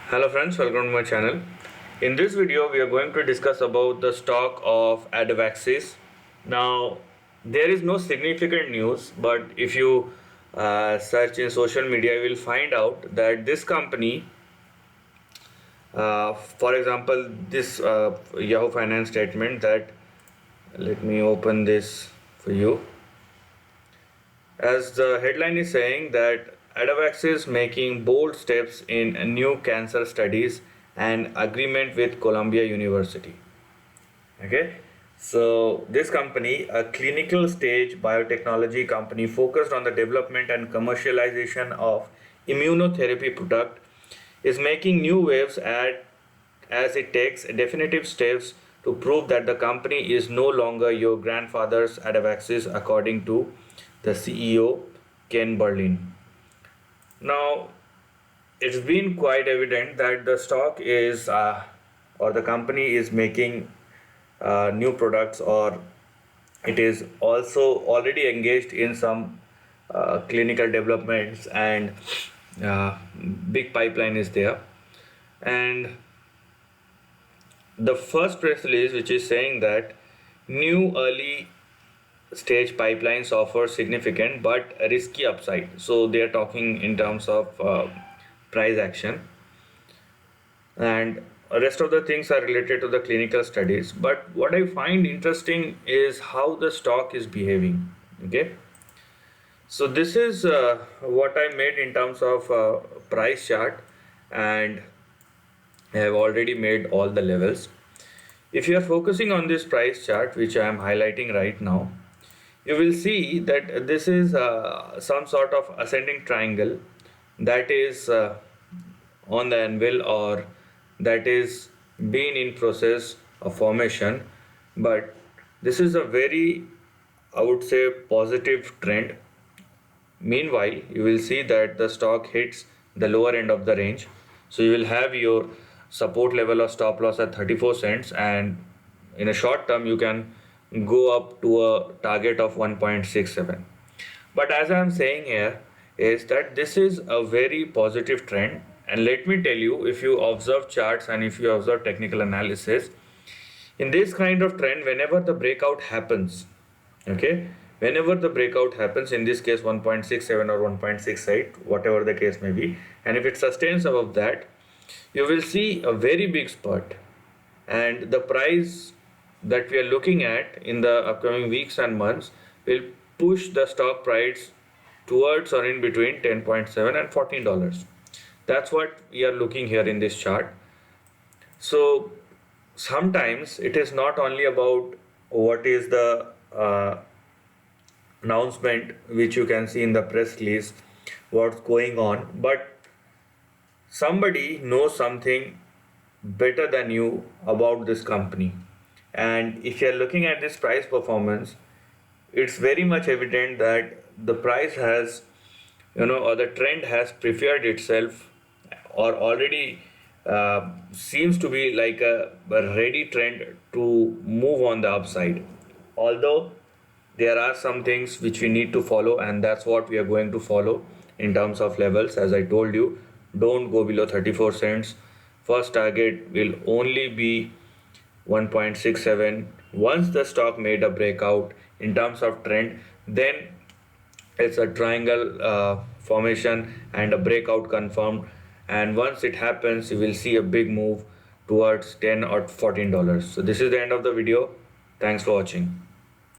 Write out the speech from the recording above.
Hello friends, welcome to my channel. In this video, we are going to discuss about the stock of Advaxis. Now, there is no significant news, but if you search in social media, you will find out that this company, for example, this Yahoo Finance statement that, let me open this for you. As the headline is saying that Adavax is making bold steps in new cancer studies and agreement with Columbia University. Okay, so this company, a clinical stage biotechnology company focused on the development and commercialization of immunotherapy product, is making new waves as it takes definitive steps to prove that the company is no longer your grandfather's Adavaxis, according to the CEO Ken Berlin. Now, it's been quite evident that the stock is or the company is making new products, or it is also already engaged in some clinical developments, and uh, big pipeline is there. And the first press release, which is saying that new early stage pipelines offer significant but risky upside. So they are talking in terms of price action, and rest of the things are related to the clinical studies. But what I find interesting is how the stock is behaving. Okay, so this is what I made in terms of price chart, and I have already made all the levels. If you are focusing on this price chart, which I am highlighting right now, you will see that this is some sort of ascending triangle that is on the anvil, or that is been in process of formation. But this is a very, I would say, positive trend. Meanwhile, you will see that the stock hits the lower end of the range. So you will have your support level or stop loss at 34 cents, and in a short term, you can go up to a target of 1.67. But as I am saying here, is that this is a very positive trend. And let me tell you, if you observe charts and if you observe technical analysis, in this kind of trend, whenever the breakout happens, okay, whenever the breakout happens, in this case 1.67 or 1.68, whatever the case may be, and if it sustains above that, you will see a very big spurt, and the price that we are looking at in the upcoming weeks and months will push the stock price towards or in between 10.7 and $14. That's what we are looking here in this chart. So sometimes it is not only about what is the announcement which you can see in the press release, what's going on, but somebody knows something better than you about this company. And if you're looking at this price performance, it's very much evident that the price has, or the trend has prepared itself, or already seems to be like a ready trend to move on the upside. Although there are some things which we need to follow, and that's what we are going to follow in terms of levels. As I told you, don't go below 34 cents. First target will only be 1.67. Once the stock made a breakout in terms of trend, then it's a triangle formation and a breakout confirmed. And once it happens, you will see a big move towards 10 or $14. So this is the end of the video. Thanks for watching.